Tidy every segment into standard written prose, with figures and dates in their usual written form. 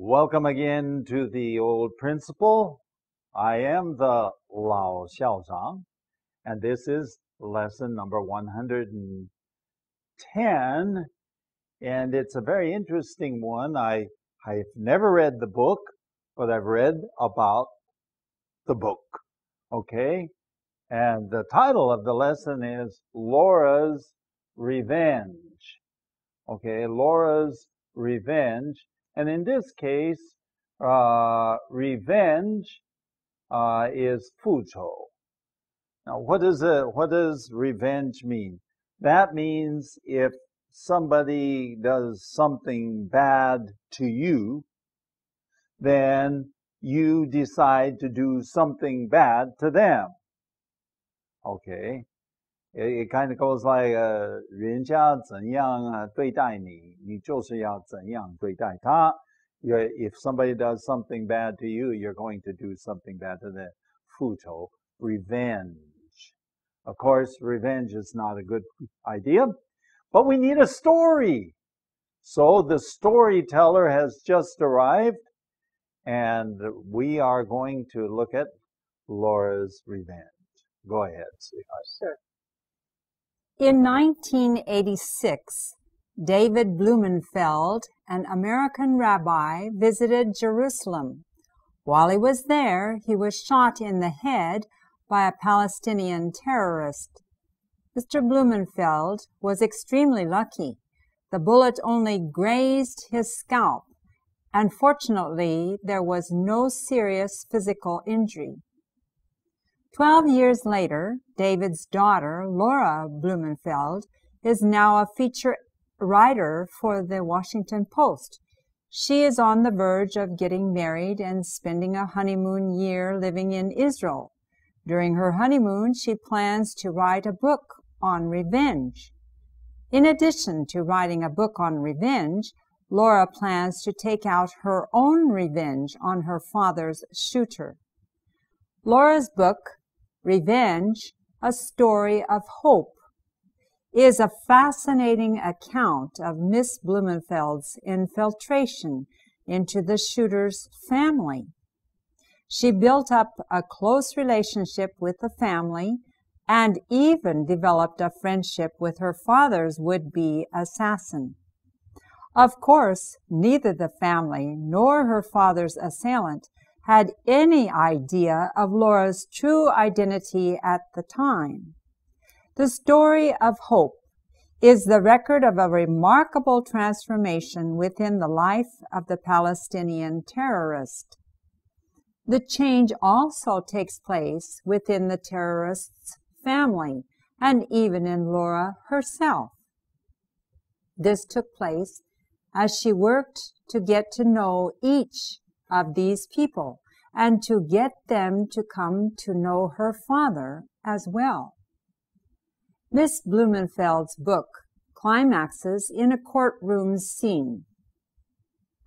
Welcome again to the old principle. I am the Lao Xiaozhang, and this is lesson number 110, and it's a very interesting one. I've never read the book, but I've read about the book, okay? And the title of the lesson is Laura's Revenge, okay? Laura's Revenge. And in this case, revenge is 复仇. Now, what does revenge mean? That means if somebody does something bad to you, then you decide to do something bad to them. Okay? It kind of goes like 人家怎样对待你，你就是要怎样对待他. If somebody does something bad to you, you're going to do something bad to them. 复仇, revenge. Of course, revenge is not a good idea, but we need a story. So the storyteller has just arrived, and we are going to look at Laura's Revenge. Go ahead, sweetheart. Sure. In 1986, David Blumenfeld, an American rabbi, visited Jerusalem. While he was there, he was shot in the head by a Palestinian terrorist. Mr. Blumenfeld was extremely lucky. The bullet only grazed his scalp, and fortunately, there was no serious physical injury. 12 years later, David's daughter, Laura Blumenfeld, is now a feature writer for the Washington Post. She is on the verge of getting married and spending a honeymoon year living in Israel. During her honeymoon, she plans to write a book on revenge. In addition to writing a book on revenge, Laura plans to take out her own revenge on her father's shooter. Laura's book, Revenge, A Story of Hope, is a fascinating account of Miss Blumenfeld's infiltration into the shooter's family. She built up a close relationship with the family and even developed a friendship with her father's would-be assassin. Of course, neither the family nor her father's assailant had any idea of Laura's true identity at the time. The story of hope is the record of a remarkable transformation within the life of the Palestinian terrorist. The change also takes place within the terrorist's family and even in Laura herself. This took place as she worked to get to know each of these people and to get them to come to know her father as well. Miss Blumenfeld's book climaxes in a courtroom scene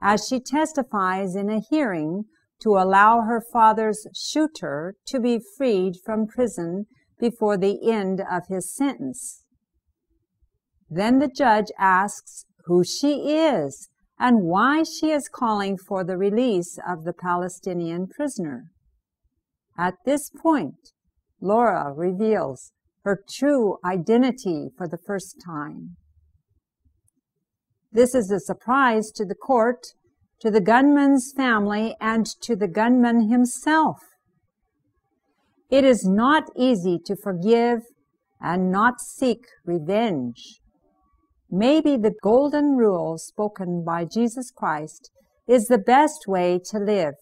as she testifies in a hearing to allow her father's shooter to be freed from prison before the end of his sentence. Then the judge asks who she is and why she is calling for the release of the Palestinian prisoner. At this point, Laura reveals her true identity for the first time. This is a surprise to the court, to the gunman's family, and to the gunman himself. It is not easy to forgive and not seek revenge. Maybe the golden rule spoken by Jesus Christ is the best way to live.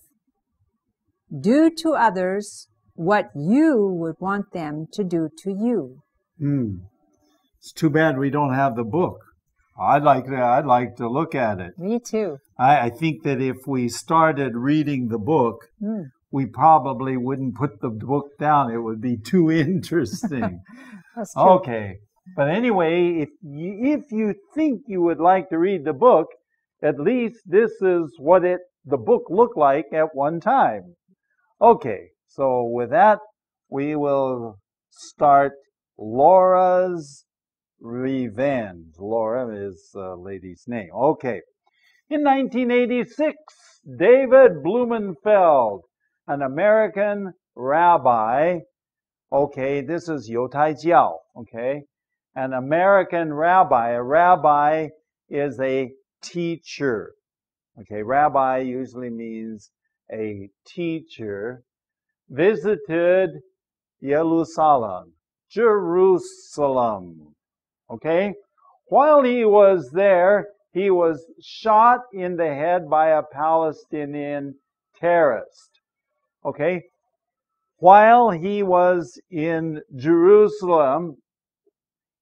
Do to others what you would want them to do to you. It's too bad we don't have the book. I'd like to look at it. Me too. I think that if we started reading the book, we probably wouldn't put the book down. It would be too interesting. That's true. Okay. But anyway, if you think you would like to read the book, at least this is what the book looked like at one time. Okay, so with that, we will start Laura's Revenge. Laura is a lady's name. Okay, In 1986, David Blumenfeld, an American rabbi, okay, this is 犹太教, okay, an American rabbi. A rabbi is a teacher. Okay, rabbi usually means a teacher. Visited Jerusalem. Okay? While he was there, he was shot in the head by a Palestinian terrorist. Okay? While he was in Jerusalem,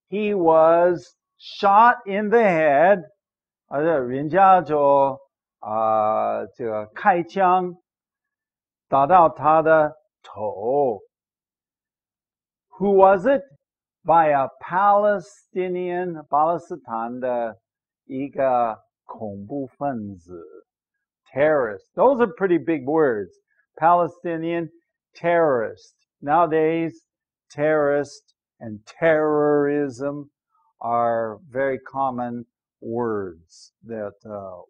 he was shot in the head. 人家就这个开枪打到他的头。Who was it? By a Palestinian, 巴勒斯坦的一个恐怖分子 terrorist. Those are pretty big words. Palestinian terrorist. Nowadays, terrorist and terrorism are very common words that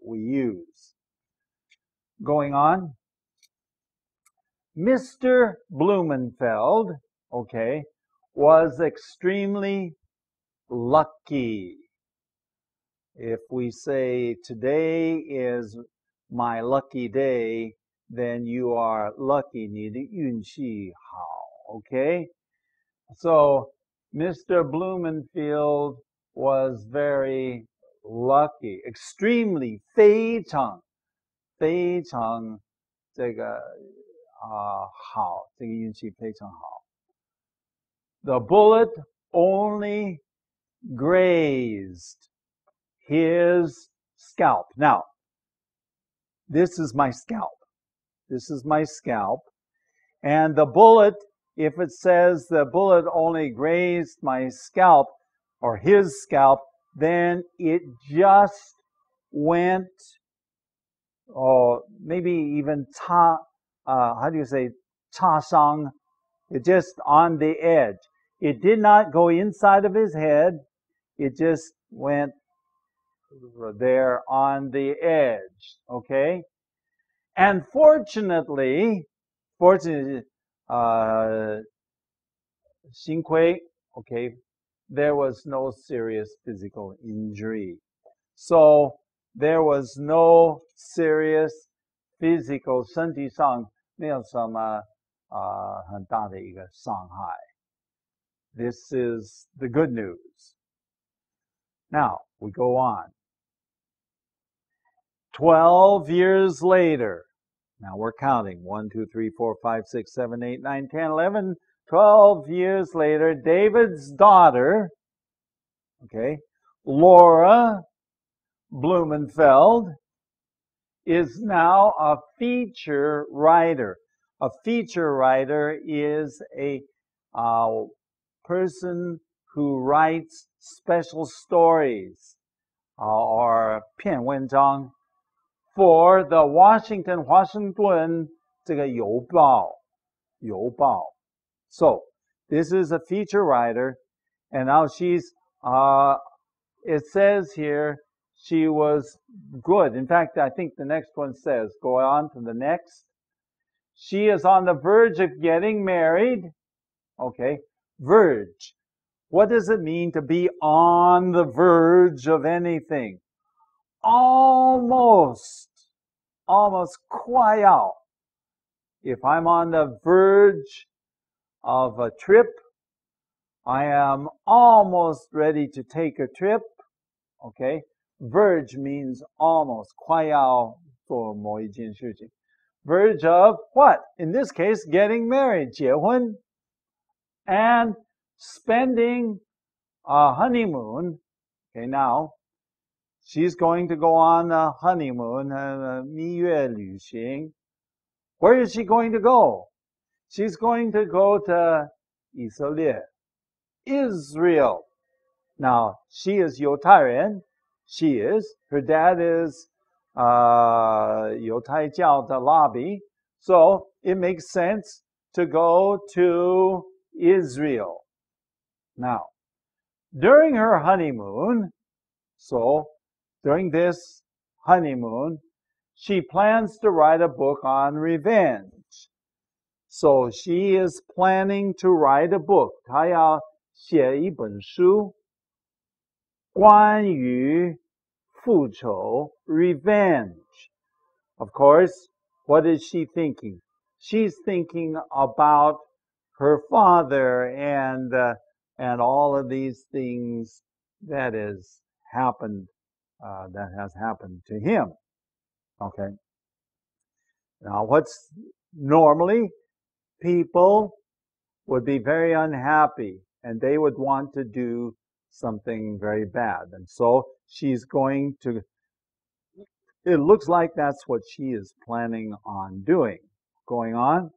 we use. Going on. Mr. Blumenfeld, okay, was extremely lucky. If we say today is my lucky day, then you are lucky. 你的运气好, okay? So Mr. Blumenfeld was very lucky, extremely, 非常这个好，这个运气非常好。The bullet only grazed his scalp. Now, this is my scalp. This is my scalp. And the bullet, if it says the bullet only grazed my scalp or his scalp, then it just went, or maybe even how do you say, 擦伤? It just on the edge. It did not go inside of his head. It just went there on the edge. Okay? And fortunately, 幸亏, okay, there was no serious physical injury. So there was no serious physical, 身体上没有什么很大的一个伤害. This is the good news. Now, we go on. 12 years later, now we're counting, 1, 2, 3, 4, 5, 6, 7, 8, 9, 10, 11, 12 years later, David's daughter, okay, Laura Blumenfeld, is now a feature writer. A feature writer is a person who writes special stories or 篇文章 for the Washington 这个邮报. So, this is a feature writer, and now she's, it says here, she was good. In fact, I think the next one says, go on to the next. She is on the verge of getting married. Okay, verge. What does it mean to be on the verge of anything? Almost 快要. If I'm on the verge of a trip, I am almost ready to take a trip. Okay, verge means almost, 快要做某一件事情. Verge of what? In this case, getting married, 结婚. And spending a honeymoon. Okay, now, she's going to go on a honeymoon, 蜜月旅行. Where is she going to go? She's going to go to 以色列, Israel. Now, she is 犹太人. She is. Her dad is 犹太教的rabbi. So, it makes sense to go to Israel. Now, during her honeymoon, so during this honeymoon, she plans to write a book on revenge. So she is planning to write a book. 她要写一本书，关于复仇 revenge. Of course, what is she thinking? She's thinking about her father and all of these things that has happened to him. Okay. Now, what's normally people would be very unhappy and they would want to do something very bad. And so she's going to, it looks like that's what she is planning on doing. Going on.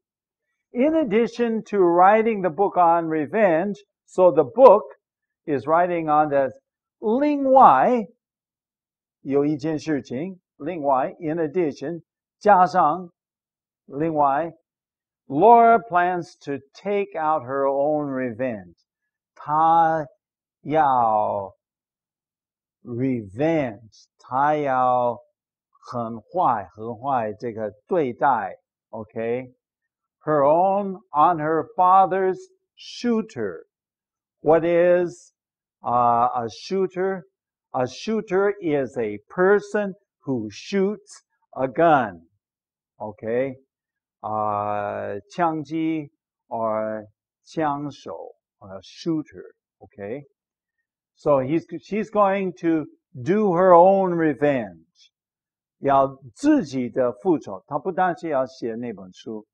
In addition to writing the book on revenge, so the book is writing on the 另外有一件事情，另外 in addition 加上另外 Laura plans to take out her own revenge. 她要 revenge. 她要很坏这个对待 okay? Her own on her father's shooter. What is a shooter? A shooter is a person who shoots a gun. Okay? 枪击 or 枪手 a shooter. Okay? So she's going to do her own revenge. 要自己的复仇。她不但是要写那本书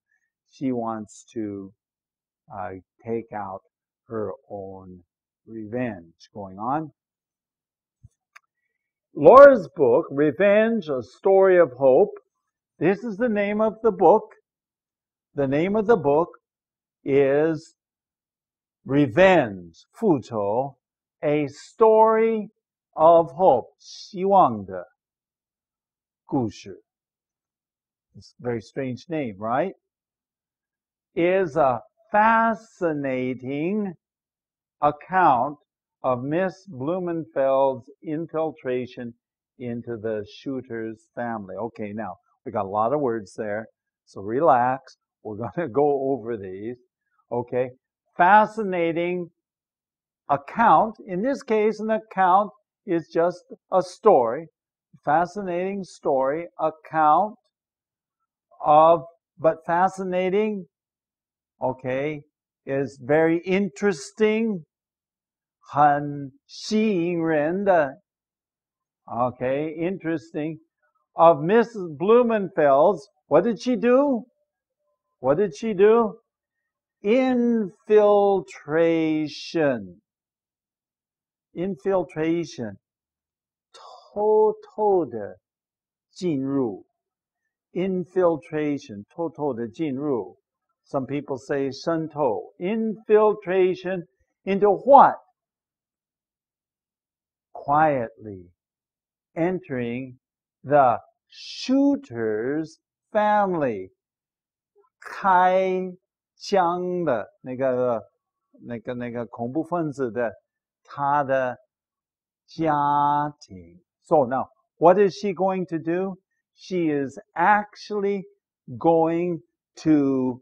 she wants to take out her own revenge. Going on. Laura's book, Revenge, A Story of Hope. This is the name of the book. The name of the book is Revenge, 复仇, A Story of Hope, 希望的故事. It's a very strange name, right? Is a fascinating account of Miss Blumenfeld's infiltration into the shooter's family. Okay, now, we got a lot of words there, so relax. We're going to go over these. Okay, fascinating account. In this case, an account is just a story. Fascinating story, account of, but fascinating, okay, is very interesting, 很吸引人的, okay, interesting. Of Mrs. Blumenfeld's, what did she do? What did she do? Infiltration. Infiltration. 偷偷的进入. Infiltration. 偷偷的进入. Some people say 渗透. Infiltration into what? Quietly entering the shooter's family. 开枪的那个恐怖分子的他的家庭. So now, what is she going to do? She is actually going to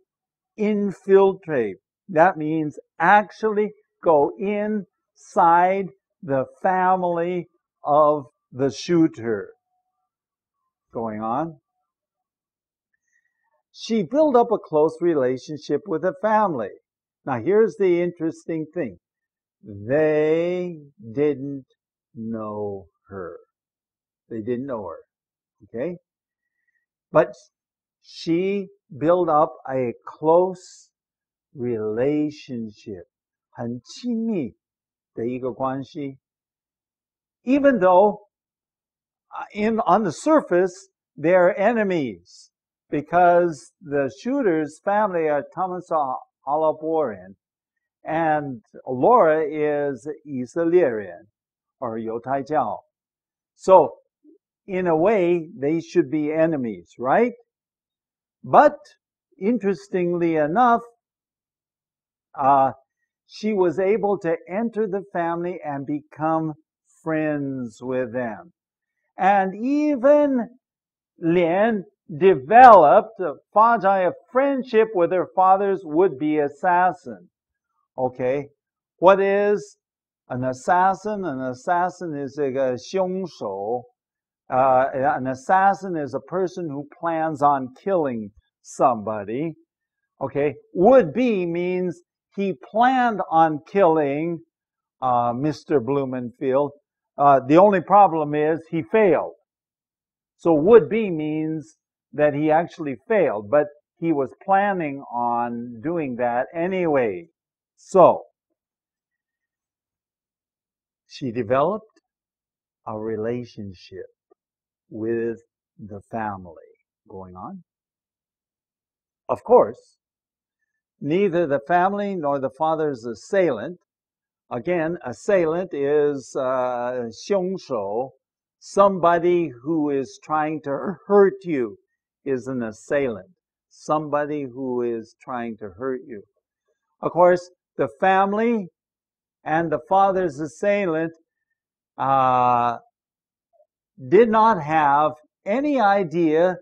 infiltrate. That means actually go inside the family of the shooter. Going on. She built up a close relationship with the family. Now here's the interesting thing. They didn't know her. They didn't know her. Okay? But she built up a close relationship. 很亲密的一个关系. Even though on the surface they're enemies. Because the shooter's family are 他们是阿拉伯人 and Laura is 以色列人 or 犹太教. So, in a way, they should be enemies, right? But, interestingly enough, she was able to enter the family and become friends with them. And even Lian developed, 发展 a friendship with her father's would-be assassin. Okay, what is an assassin? An assassin is a 凶手. An assassin is a person who plans on killing somebody. Okay, would-be means he planned on killing Mr. Blumenfeld. The only problem is he failed. So would-be means that he actually failed, but he was planning on doing that anyway. So she developed a relationship with the family going on. Of course, neither the family nor the father's assailant. Again, assailant is 凶手. Somebody who is trying to hurt you is an assailant. Somebody who is trying to hurt you. Of course, the family and the father's assailant did not have any idea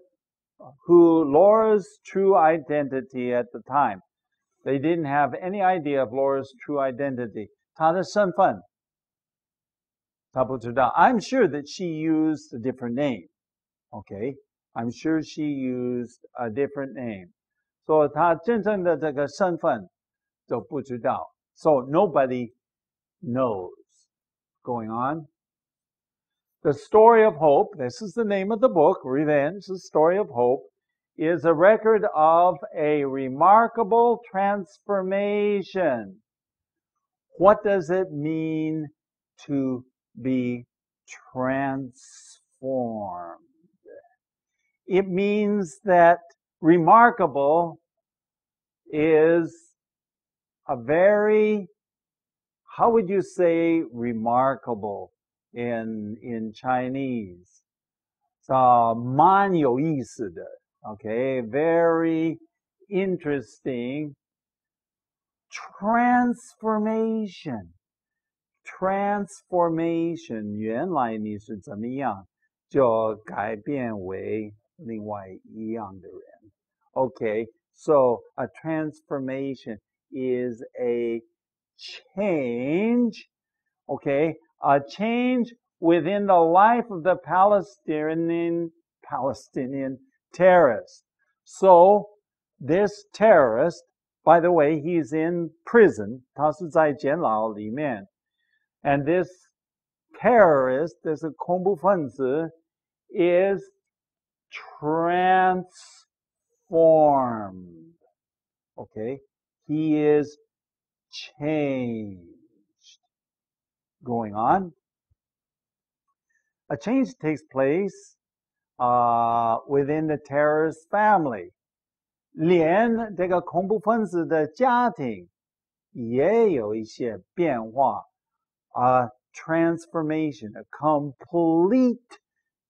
who Laura's true identity at the time. They didn't have any idea of Laura's true identity. 她的身份她不知道. I'm sure that she used a different name. Okay? I'm sure she used a different name. So 她真正的这个身份就不知道. So nobody knows. Going on. The Story of Hope, this is the name of the book, Revenge, The Story of Hope, is a record of a remarkable transformation. What does it mean to be transformed? It means that remarkable is a very, how would you say remarkable in Chinese? 蛮有意思的. Okay, very interesting. Transformation. Transformation. 原来你是怎么样，就改变为另外一样的人. Okay, so a transformation is a change. Okay, a change within the life of the Palestinian terrorist. So this terrorist, by the way, he's in prison. 他是在监牢里面. And this terrorist, this 恐怖分子, is transformed. Okay? He is changed. Going on. A change takes place within the terrorist family. 连这个恐怖分子的家庭也有一些变化. A transformation, a complete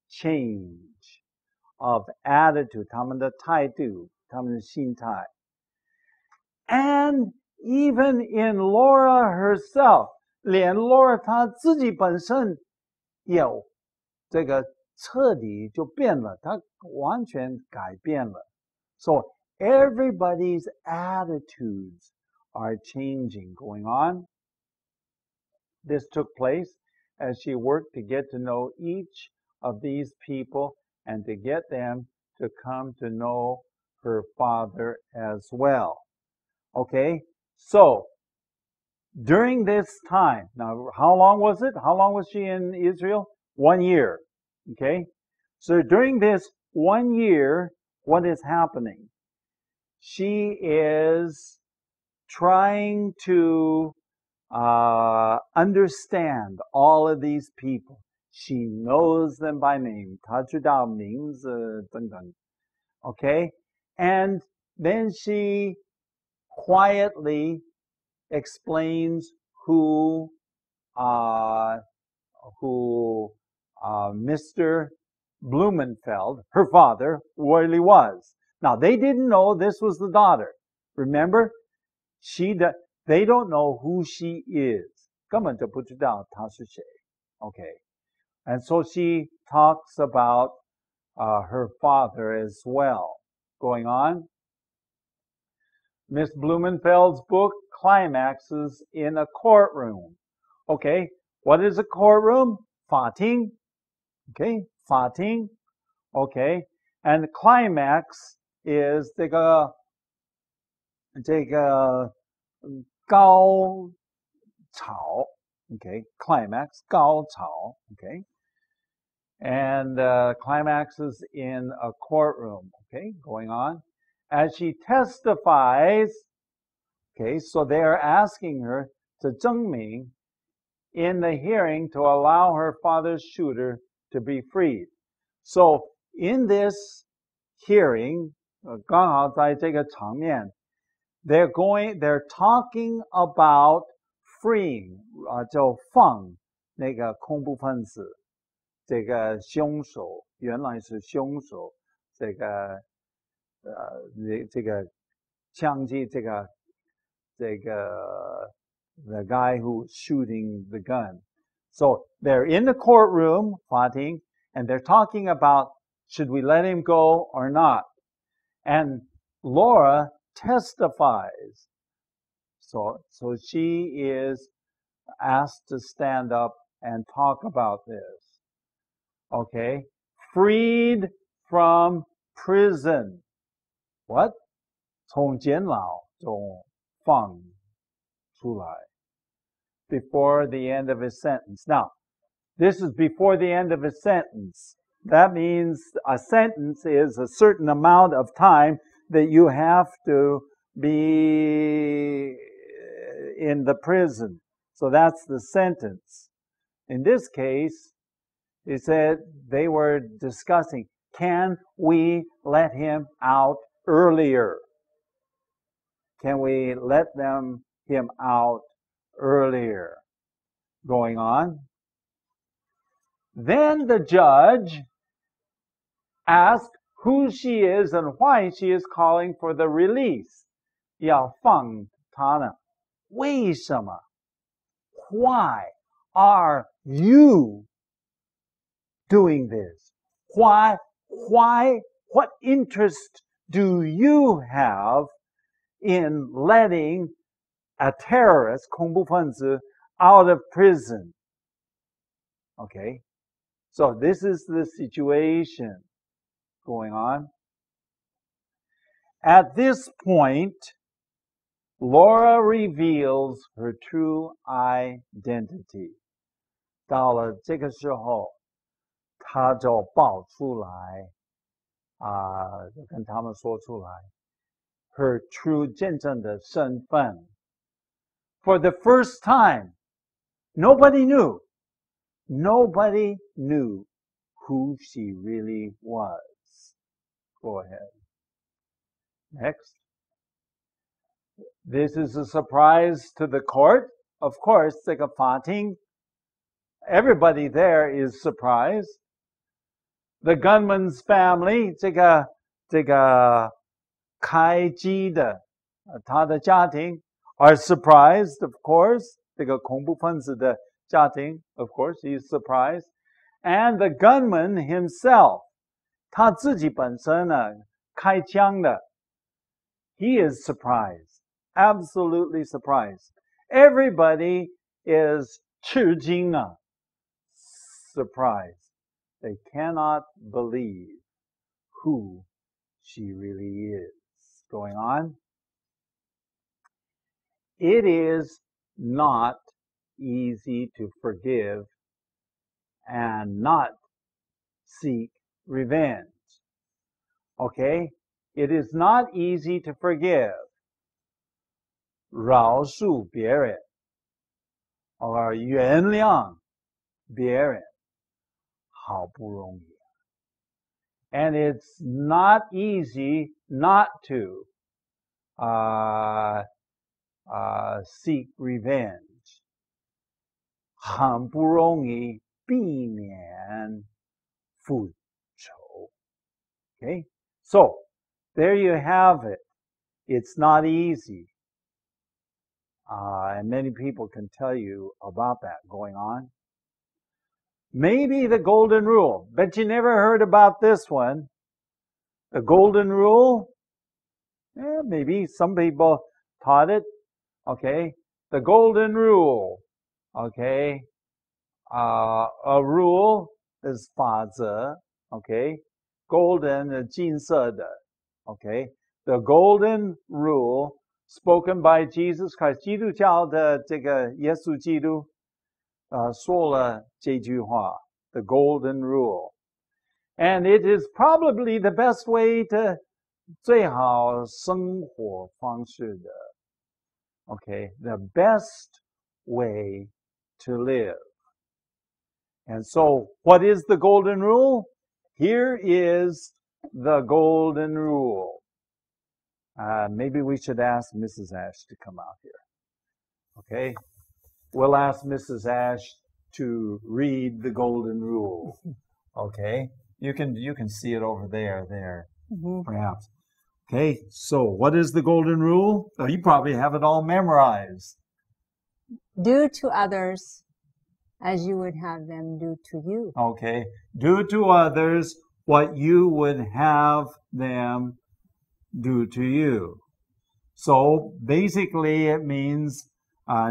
change of attitude, 他们的态度, 他们的心态. And even in Laura herself, 连 Laura 她自己本身有这个彻底就变了，她完全改变了. So everybody's attitudes are changing, going on. This took place as she worked to get to know each of these people and to get them to come to know her father as well. Okay, so during this time, now how long was it? How long was she in Israel? 1 year. Okay, so during this 1 year, what is happening? She is trying to understand all of these people. She knows them by name. 她知道名字等等. Okay? And then she quietly explains who Mr. Blumenfeld, her father, really was. Now, they didn't know this was the daughter. Remember? They don't know who she is. 根本就不知道她是谁. Okay. And so she talks about her father as well. Going on. Miss Blumenfeld's book climaxes in a courtroom. Okay, what is a courtroom? 法庭. Okay, 法庭. Okay, and the climax is 这个高潮. Okay, climax, 高潮. Okay, and climaxes in a courtroom. Okay, going on. As she testifies, okay, so they are asking her to 证明 in the hearing to allow her father's shooter to be freed. So in this hearing, 刚好在这个场面, they're talking about freeing, 就放那个恐怖分子，这个凶手原来是凶手，这个枪击the guy who's shooting the gun. So they're in the courtroom, 法庭, and they're talking about should we let him go or not. And Laura testifies. So she is asked to stand up and talk about this. Okay? Freed from prison. What? 从监牢中放出来. Before the end of his sentence. Now, this is before the end of his sentence. That means a sentence is a certain amount of time that you have to be in the prison. So that's the sentence. In this case, it said they were discussing, can we let him out earlier? Can we let him out earlier? Going on. Then the judge asked who she is and why she is calling for the release. 要放她呢？为什么？ Why are you doing this? Why? What interest do you have in letting a terrorist, 恐怖分子, out of prison? Okay, so this is the situation going on. At this point, Laura reveals her true identity. 到了这个时候，她就爆出来，跟他们说出来 her true 真正的身份. For the first time, nobody knew who she really was. Go ahead. Next. This is a surprise to the court. Of course, 这个法庭, everybody there is surprised. The gunman's family, 这个开机的他的家庭 are surprised, of course. 这个恐怖分子的家庭, of course, he is surprised. And the gunman himself, 他自己本身呢，开枪的, he is surprised, absolutely surprised. Everybody is 吃惊啊, surprised. They cannot believe who she really is. Going on. It is not easy to forgive and not seek revenge. Okay? It is not easy to forgive. 饶恕别人 or 原谅别人好不容易. And it's not easy not to seek revenge. 很不容易避免复仇. Okay? So, there you have it. It's not easy. And many people can tell you about that going on. Maybe the golden rule. Bet you never heard about this one. The golden rule? Yeah, maybe some people taught it. Okay. The golden rule. Okay. A rule is 法则. Okay. Golden, 金色的. Okay. The golden rule spoken by Jesus Christ. 基督教的这个耶稣基督说了这句话. The golden rule. And it is probably the best way to 最好生活方式的. Okay. The best way to live. And so, what is the golden rule? Here is the golden rule. Maybe we should ask Mrs. Ash to come out here. Okay? We'll ask Mrs. Ash to read the golden rule. Okay? You can see it over there, perhaps. Okay, so what is the golden rule? Oh, you probably have it all memorized. Do to others as you would have them do to you. Okay. Do to others what you would have them do to you. So basically it means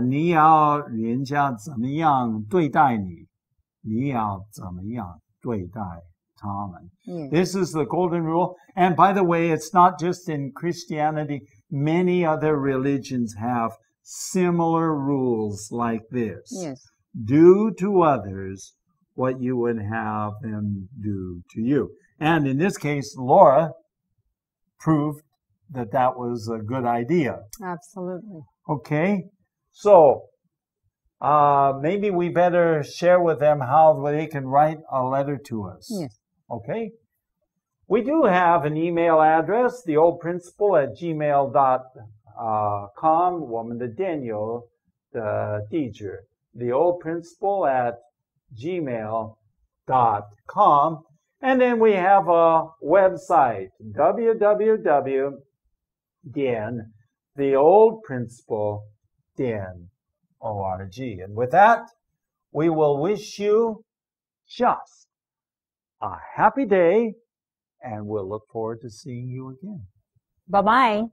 你要人家怎么样对待你，你要怎么样对待他们. Yes. This is the golden rule. And by the way, it's not just in Christianity. Many other religions have similar rules like this. Yes. Do to others what you would have them do to you. And in this case, Laura proved that that was a good idea. Absolutely. Okay? So, maybe we better share with them how they can write a letter to us. Yes. Okay? We do have an email address, theoldprinciple@gmail.com. 我们的电邮的地址 theoldprinciple@gmail.com. And then we have a website, www.theoldprinciple.org. And with that, we will wish you just a happy day, and we'll look forward to seeing you again. Bye-bye.